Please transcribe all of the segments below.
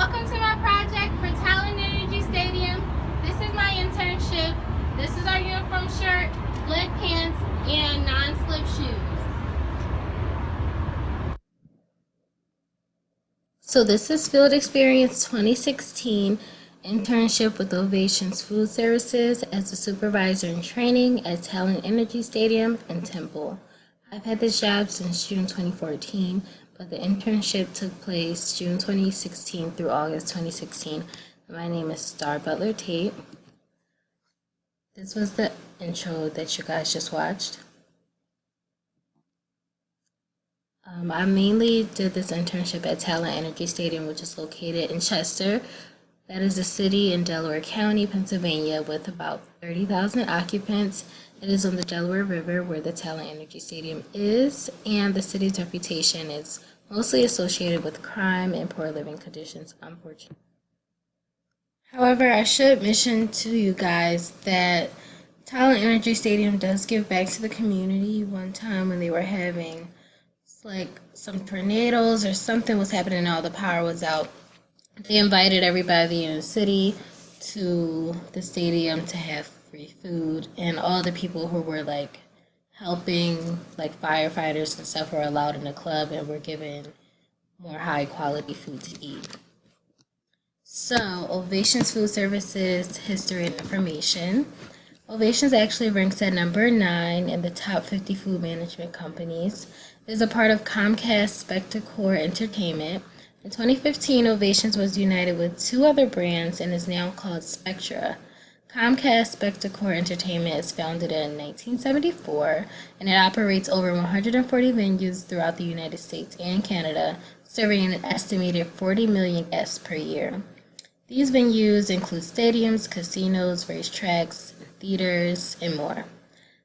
Welcome to my project for Talen Energy Stadium. This is my internship. This is our uniform shirt, black pants, and non-slip shoes. So this is Field Experience 2016 internship with Ovations Food Services as a supervisor in training at Talen Energy Stadium in Temple. I've had this job since June 2014, but the internship took place June 2016 through August 2016. My name is Starr Tate. This was the intro that you guys just watched. I mainly did this internship at Talen Energy Stadium, which is located in Chester. That is a city in Delaware County, Pennsylvania, with about 30,000 occupants. It is on the Delaware River where the Talen Energy Stadium is, and the city's reputation is mostly associated with crime and poor living conditions, unfortunately. However, I should mention to you guys that Talen Energy Stadium does give back to the community. One time when they were having like some tornadoes or something was happening and all the power was out, they invited everybody in the city to the stadium to have free food, and all the people who were like helping, like firefighters and stuff, were allowed in the club and were given more high quality food to eat. So Ovations Food Services History and Information. Ovations actually ranks at number 9 in the top 50 food management companies. It is a part of Comcast Spectacor Entertainment. In 2015, Ovations was united with 2 other brands and is now called Spectra. Comcast Spectacor Entertainment is founded in 1974, and it operates over 140 venues throughout the United States and Canada, serving an estimated 40 million guests per year. These venues include stadiums, casinos, racetracks, theaters, and more.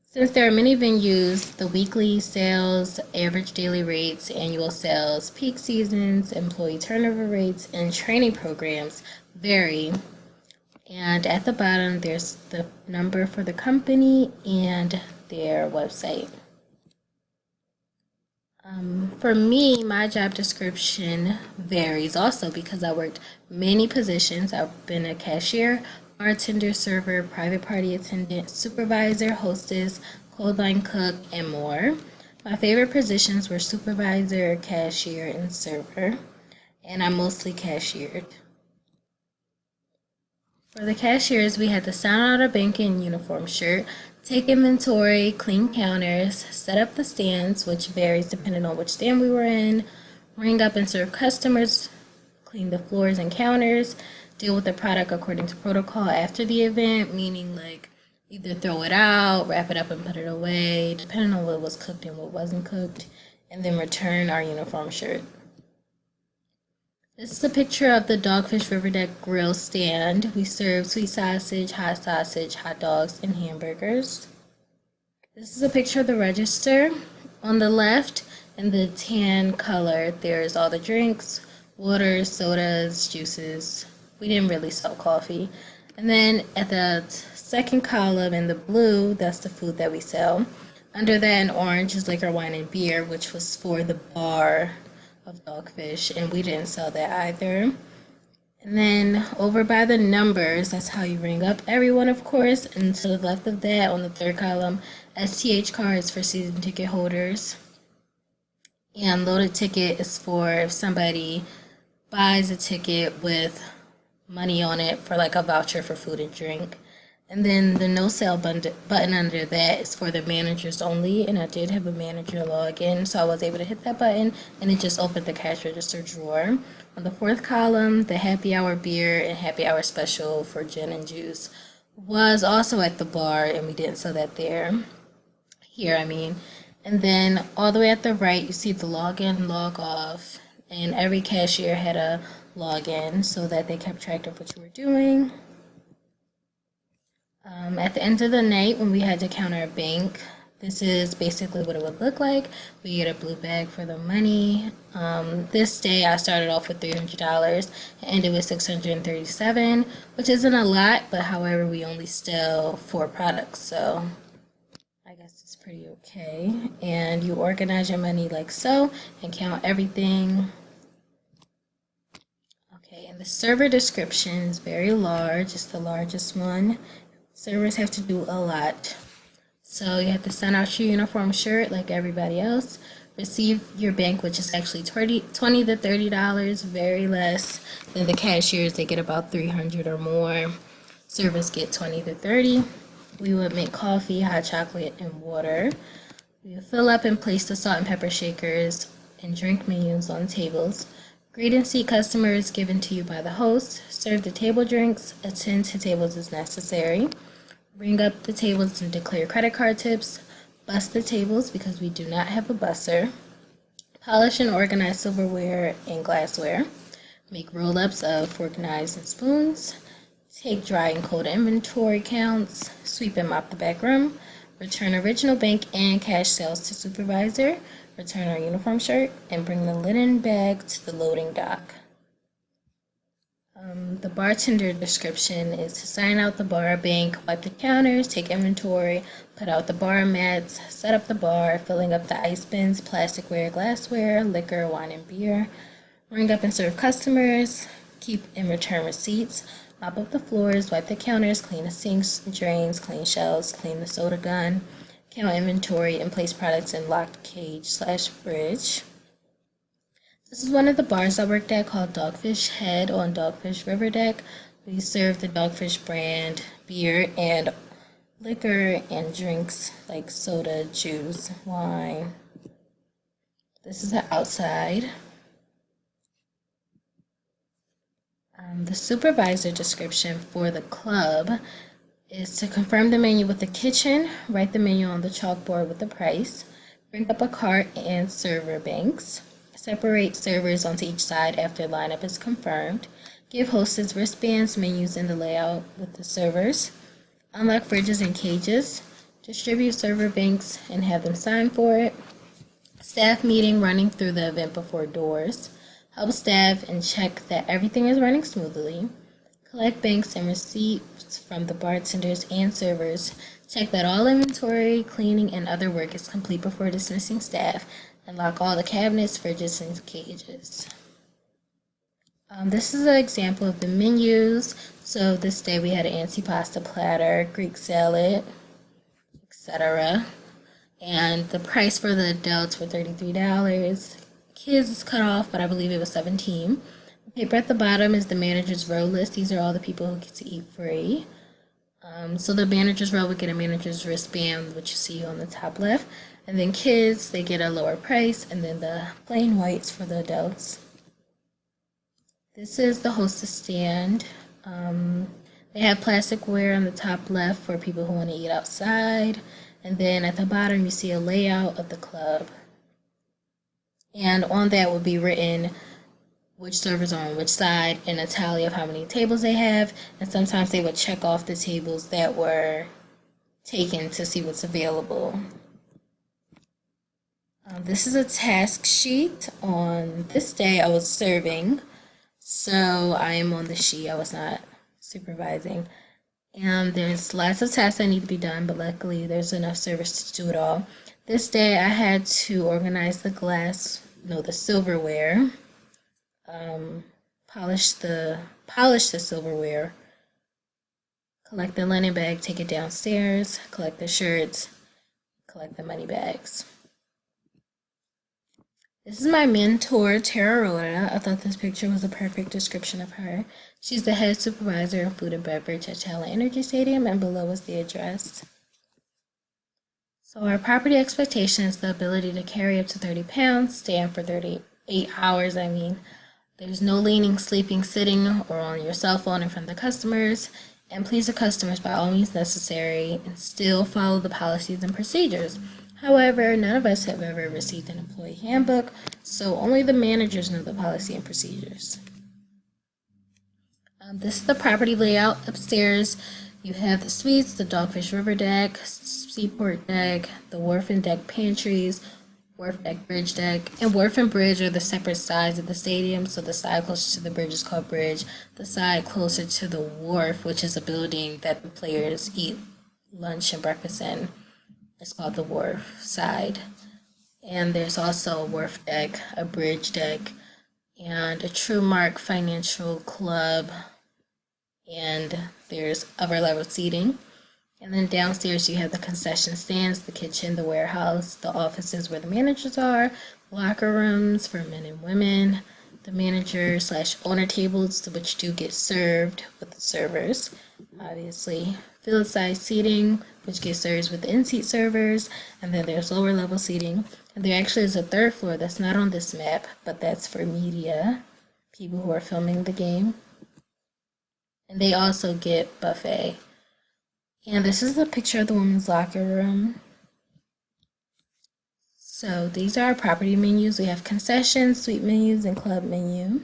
Since there are many venues, the weekly sales, average daily rates, annual sales, peak seasons, employee turnover rates, and training programs vary. And at the bottom, there's the number for the company and their website. For me, my job description varies also because I worked many positions. I've been a cashier, bartender, server, private party attendant, supervisor, hostess, cold line cook, and more. My favorite positions were supervisor, cashier, and server, and I mostly cashiered. For the cashiers, we had to sign out our banking uniform shirt, take inventory, clean counters, set up the stands, which varies depending on which stand we were in, ring up and serve customers, clean the floors and counters, deal with the product according to protocol after the event, meaning like either throw it out, wrap it up and put it away, depending on what was cooked and what wasn't cooked, and then return our uniform shirt. This is a picture of the Dogfish River Deck Grill stand. We serve sweet sausage, hot dogs, and hamburgers. This is a picture of the register. On the left, in the tan color, there's all the drinks, water, sodas, juices. We didn't really sell coffee. And then at the second column in the blue, that's the food that we sell. Under that in orange is liquor, wine, and beer, which was for the bar of Dogfish, and we didn't sell that either. And then over by the numbers, that's how you ring up everyone, of course. And to the left of that, on the third column, STH cards for season ticket holders. And loaded ticket is for if somebody buys a ticket with money on it for like a voucher for food and drink. And then the no sale button under that is for the managers only, and I did have a manager login, so I was able to hit that button, and it just opened the cash register drawer. On the fourth column, the happy hour beer and happy hour special for gin and juice was also at the bar, and we didn't sell that here. And then all the way at the right, you see the login, log off, and every cashier had a login so that they kept track of what you were doing. At the end of the night, when we had to count our bank, this is basically what it would look like. We get a blue bag for the money. This day, I started off with $300 and ended with $637, which isn't a lot, but however, we only sell 4 products, so I guess it's pretty okay. And you organize your money like so and count everything. Okay, Okay, and the server description is very large. It's the largest one. Servers have to do a lot. So you have to send out your uniform shirt like everybody else. Receive your bank, which is actually $20 to $30, very less than the cashiers. They get about $300 or more. Servers get $20 to $30. We would make coffee, hot chocolate, and water. We would fill up and place the salt and pepper shakers and drink menus on tables. Greet and seat customers given to you by the host. Serve the table drinks. Attend to tables as necessary. Bring up the tables and declare credit card tips. Bus the tables because we do not have a busser. Polish and organize silverware and glassware. Make roll-ups of fork, knives, and spoons. Take dry and cold inventory counts. Sweep and mop the back room. Return original bank and cash sales to supervisor. Return our uniform shirt and bring the linen bag to the loading dock. The bartender description is to sign out the bar, bank, wipe the counters, take inventory, put out the bar mats, set up the bar, filling up the ice bins, plasticware, glassware, liquor, wine, and beer, ring up and serve customers, keep and return receipts, mop up the floors, wipe the counters, clean the sinks, drains, clean shelves, clean the soda gun, count inventory, and place products in locked cage/fridge. This is one of the bars I worked at called Dogfish Head on Dogfish River Deck. We serve the Dogfish brand beer and liquor and drinks like soda, juice, wine. This is the outside. The supervisor description for the club is to confirm the menu with the kitchen, write the menu on the chalkboard with the price, bring up a cart and server banks, separate servers onto each side after lineup is confirmed, give hostess wristbands, menus, and the layout with the servers, unlock fridges and cages, distribute server banks and have them sign for it, staff meeting running through the event before doors, help staff and check that everything is running smoothly, collect banks and receipts from the bartenders and servers, check that all inventory, cleaning, and other work is complete before dismissing staff, and lock all the cabinets, fridges, and cages. This is an example of the menus. So this day we had an antipasta platter, Greek salad, etc. And the price for the adults were $33. Kids is cut off, but I believe it was $17. The paper at the bottom is the manager's row list. These are all the people who get to eat free. So the manager's row would get a manager's wristband, which you see on the top left. And then kids, they get a lower price, and then the plain whites for the adults. This is the hostess stand. They have plasticware on the top left for people who want to eat outside. And then at the bottom, you see a layout of the club. And on that would be written which servers are on which side and a tally of how many tables they have. And sometimes they would check off the tables that were taken to see what's available. This is a task sheet. On this day, I was serving, so I am on the sheet. I was not supervising. And there's lots of tasks that need to be done, but luckily there's enough servers to do it all. This day, I had to organize the silverware, polish the silverware, collect the linen bag, take it downstairs, collect the shirts, collect the money bags. This is my mentor, Tara Rhoda. I thought this picture was a perfect description of her. She's the head supervisor of food and beverage at Talen Energy Stadium, and below is the address. So our property expectation is the ability to carry up to 30 pounds, stand for 38 hours, There's no leaning, sleeping, sitting, or on your cell phone in front of the customers, and please the customers by all means necessary, and still follow the policies and procedures. However, none of us have ever received an employee handbook, so only the managers know the policy and procedures. This is the property layout. Upstairs, you have the suites, the Dogfish River Deck, Seaport Deck, the Wharf and Deck pantries, Wharf Deck, Bridge Deck, and Wharf and Bridge are the separate sides of the stadium. So the side closer to the bridge is called Bridge. The side closer to the Wharf, which is a building that the players eat lunch and breakfast in, it's called the Wharf side. And there's also a Wharf Deck, a Bridge Deck, and a True Mark Financial Club, and there's upper level seating. And then downstairs you have the concession stands, the kitchen, the warehouse, the offices where the managers are, locker rooms for men and women, the manager slash owner tables, which do get served with the servers, obviously. Field size seating, which gets served with in-seat servers, and then there's lower level seating. And there actually is a third floor that's not on this map, but that's for media, people who are filming the game. And they also get buffet. And this is the picture of the women's locker room. So these are our property menus. We have concessions, suite menus, and club menu.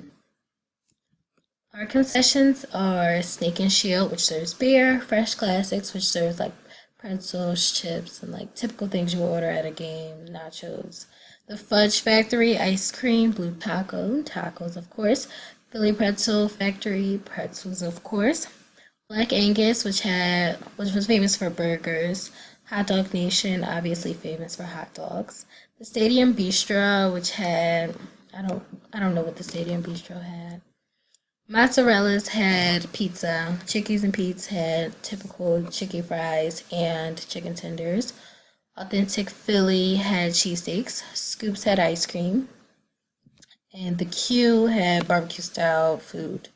Our concessions are Snake and Shield, which serves beer, Fresh Classics, which serves like pretzels, chips, and like typical things you would order at a game, nachos. The Fudge Factory, ice cream, Blue Taco, tacos of course, Philly Pretzel Factory, pretzels of course, Black Angus, which was famous for burgers, Hot Dog Nation, obviously famous for hot dogs, the Stadium Bistro, which had I don't know what the Stadium Bistro had. Mozzarella's had pizza. Chickies and Pete's had typical chicken fries and chicken tenders. Authentic Philly had cheesesteaks. Scoops had ice cream. And the Q had barbecue style food.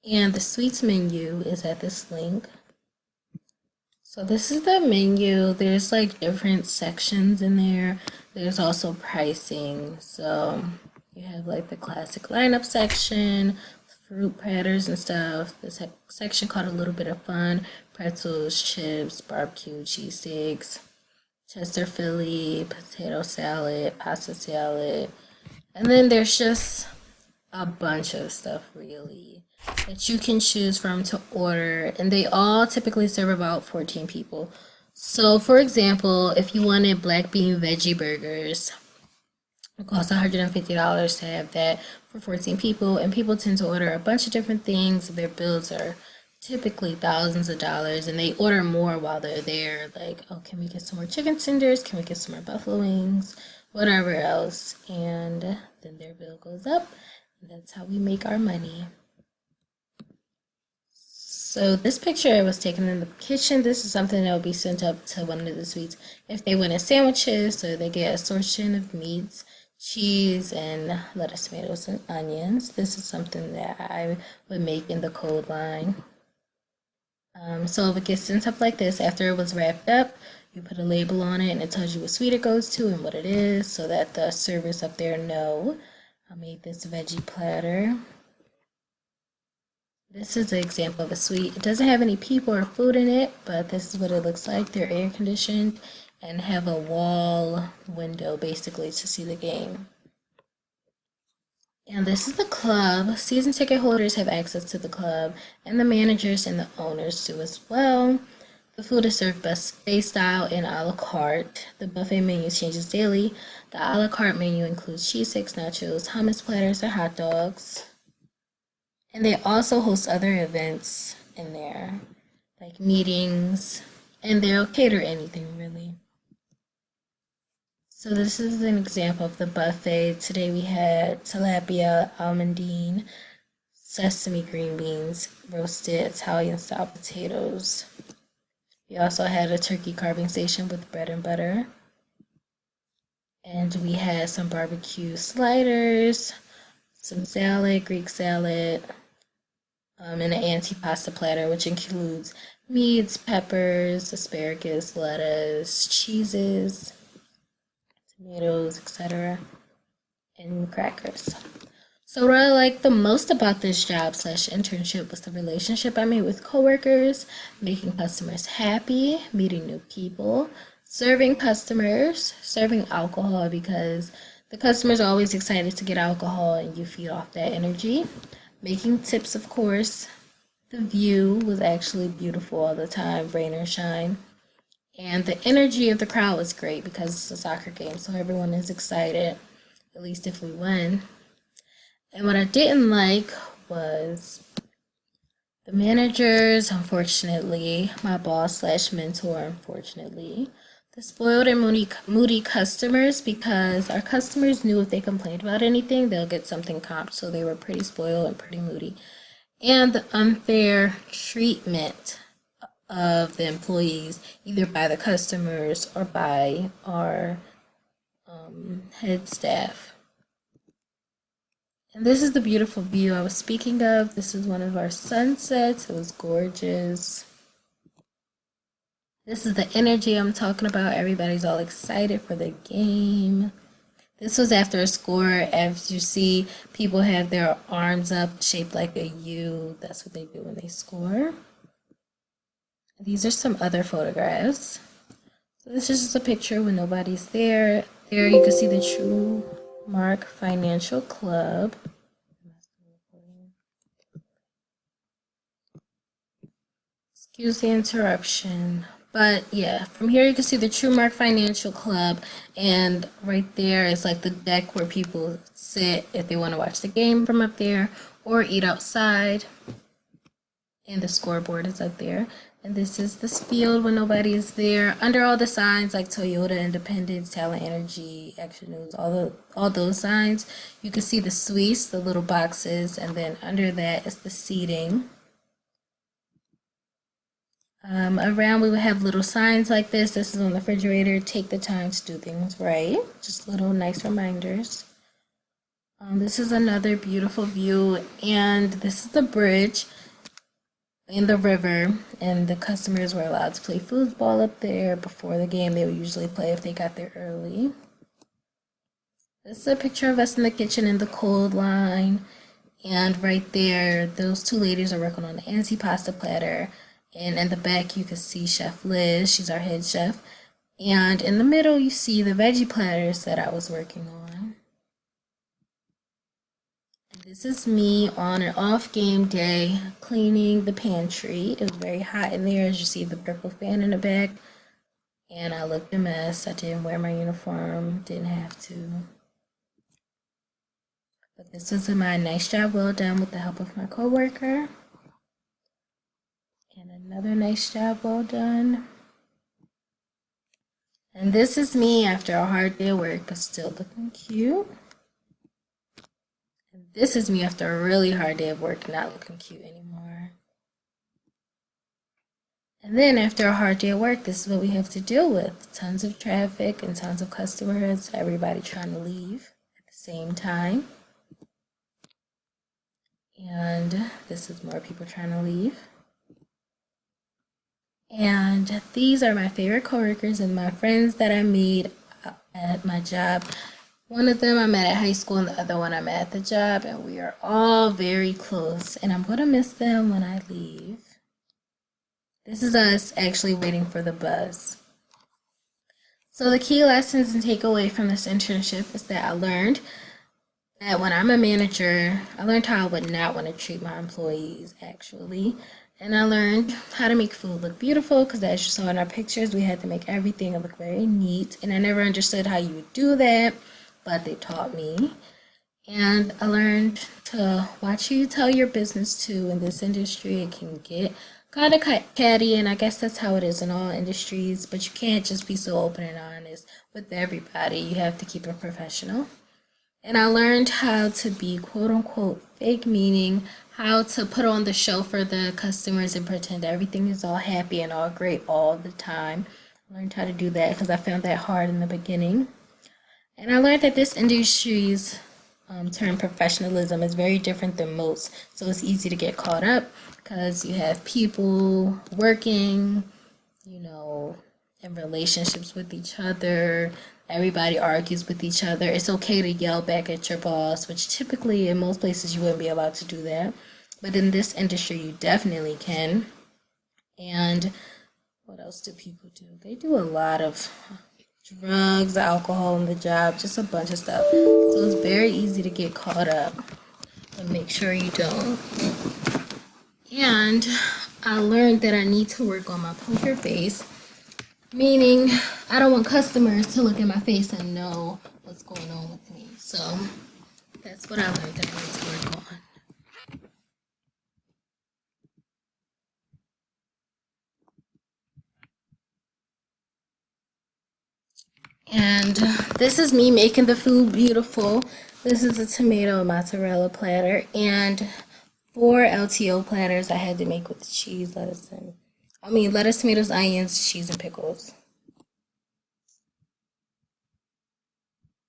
And the sweets menu is at this link. So this is the menu. There's like different sections in there. There's also pricing. So you have like the classic lineup section, fruit platters and stuff. This section called A Little Bit of Fun, pretzels, chips, barbecue, cheesesteaks, Chester Philly, potato salad, pasta salad. And then there's just a bunch of stuff really that you can choose from to order. And they all typically serve about 14 people. So for example, if you wanted black bean veggie burgers, it costs $150 to have that for 14 people, and people tend to order a bunch of different things. Their bills are typically thousands of dollars, and they order more while they're there. Like, oh, can we get some more chicken tenders? Can we get some more buffalo wings? Whatever else. And then their bill goes up, and that's how we make our money. So this picture was taken in the kitchen. This is something that will be sent up to one of the suites if they wanted sandwiches, so they get a assortment of meats, cheese, and lettuce, tomatoes, and onions. This is something that I would make in the code line. So if it gets sent up like this, after it was wrapped up, you put a label on it and it tells you what suite it goes to and what it is so that the servers up there know. I made this veggie platter. This is an example of a suite. It doesn't have any people or food in it, but this is what it looks like. They're air conditioned and have a wall window basically to see the game. And this is the club. Season ticket holders have access to the club, and the managers and the owners do as well. The food is served buffet style and a la carte. The buffet menu changes daily. The a la carte menu includes cheesesteaks, nachos, hummus platters, and hot dogs. And they also host other events in there, like meetings, and they'll cater anything really. So this is an example of the buffet. Today we had tilapia, almondine, sesame green beans, roasted Italian style potatoes. We also had a turkey carving station with bread and butter. And we had some barbecue sliders, some salad, Greek salad, and an antipasta platter, which includes meats, peppers, asparagus, lettuce, cheeses, tomatoes, etc., and crackers. So what I liked the most about this job slash internship was the relationship I made with coworkers, making customers happy, meeting new people, serving customers, serving alcohol because the customers are always excited to get alcohol and you feed off that energy. Making tips, of course. The view was actually beautiful all the time, rain or shine. And the energy of the crowd was great because it's a soccer game, so everyone is excited, at least if we win. And what I didn't like was the managers, unfortunately, my boss slash mentor, unfortunately, The spoiled and moody customers, because our customers knew if they complained about anything, they'll get something comped. So they were pretty spoiled and pretty moody. And the unfair treatment of the employees, either by the customers or by our head staff. And this is the beautiful view I was speaking of. This is one of our sunsets. It was gorgeous. This is the energy I'm talking about. Everybody's all excited for the game. This was after a score. As you see, people have their arms up shaped like a U. That's what they do when they score. These are some other photographs. So this is just a picture when nobody's there. There you can see the True Mark Financial Club. Excuse the interruption. But yeah, from here you can see the True Mark Financial Club, and right there is like the deck where people sit if they want to watch the game from up there or eat outside. And the scoreboard is up there. And this is this field when nobody is there. Under all the signs like Toyota, Independence, Talen Energy, Action News, all those signs, you can see the suites, the little boxes, and then under that is the seating. Around we would have little signs like this. This is on the refrigerator. Take the time to do things right. Just little nice reminders. This is another beautiful view, and this is the bridge in the river, and the customers were allowed to play foosball up there before the game. They would usually play if they got there early. This is a picture of us in the kitchen in the cold line, and right there, those two ladies are working on the antipasta platter. And in the back, you can see Chef Liz. She's our head chef. And in the middle, you see the veggie platters that I was working on. And this is me on an off game day cleaning the pantry. It was very hot in there, as you see the purple fan in the back. And I looked a mess. I didn't wear my uniform. Didn't have to. But this was my nice job well done with the help of my coworker. And another nice job well done. And this is me after a hard day of work, but still looking cute. And this is me after a really hard day of work, not looking cute anymore. And then after a hard day of work, this is what we have to deal with. Tons of traffic and tons of customers, everybody trying to leave at the same time. And this is more people trying to leave. And these are my favorite coworkers and my friends that I made at my job. One of them I met at high school and the other one I met at the job, and we are all very close, and I'm going to miss them when I leave. This is us actually waiting for the bus. So the key lessons and takeaway from this internship is that I learned that when I'm a manager, I learned how I would not want to treat my employees actually. And I learned how to make food look beautiful, because as you saw in our pictures, we had to make everything look very neat. And I never understood how you would do that, but they taught me. And I learned to watch who you tell your business to in this industry. It can get kind of catty, and I guess that's how it is in all industries. But you can't just be so open and honest with everybody. You have to keep it professional. And I learned how to be quote unquote fake, meaning how to put on the show for the customers and pretend everything is all happy and all great all the time. I learned how to do that because I found that hard in the beginning. And I learned that this industry's term professionalism is very different than most. So it's easy to get caught up because you have people working, in relationships with each other. Everybody argues with each other. It's okay to yell back at your boss, which typically in most places you wouldn't be allowed to do that. But in this industry, you definitely can. And what else do people do? They do a lot of drugs, alcohol on the job, just a bunch of stuff. So it's very easy to get caught up. But make sure you don't. And I learned that I need to work on my poker face. Meaning, I don't want customers to look at my face and know what's going on with me. So, that's what I learned that I need to work on. And this is me making the food beautiful. This is a tomato and mozzarella platter, and 4 LTO platters I had to make with cheese, lettuce, tomatoes, onions, cheese, and pickles.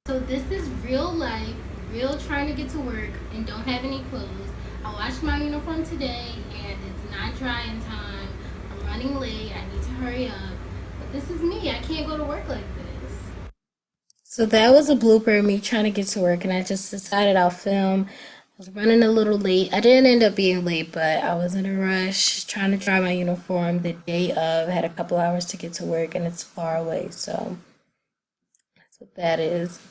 So this is real life, real trying to get to work and don't have any clothes. I washed my uniform today and it's not dry in time. I'm running late, I need to hurry up. But this is me, I can't go to work like this. So that was a blooper of me trying to get to work, and I just decided I'll film. I was running a little late. I didn't end up being late, but I was in a rush trying to dry my uniform the day of. I had a couple hours to get to work and it's far away, so that's what that is.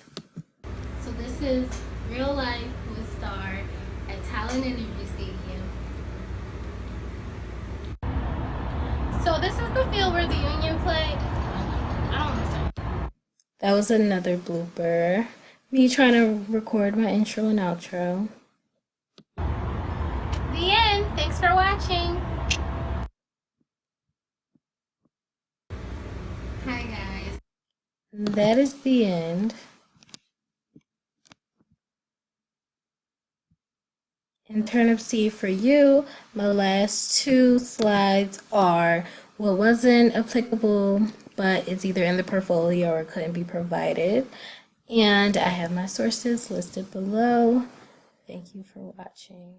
So this is real life with Starr at Talen Energy Stadium. So this is the field where the Union played. I don't understand. That was another blooper. Me trying to record my intro and outro. The end. Thanks for watching. Hi guys. That is the end. And turnip seed for you. My last 2 slides are what wasn't applicable, but it's either in the portfolio or couldn't be provided. And I have my sources listed below. Thank you for watching.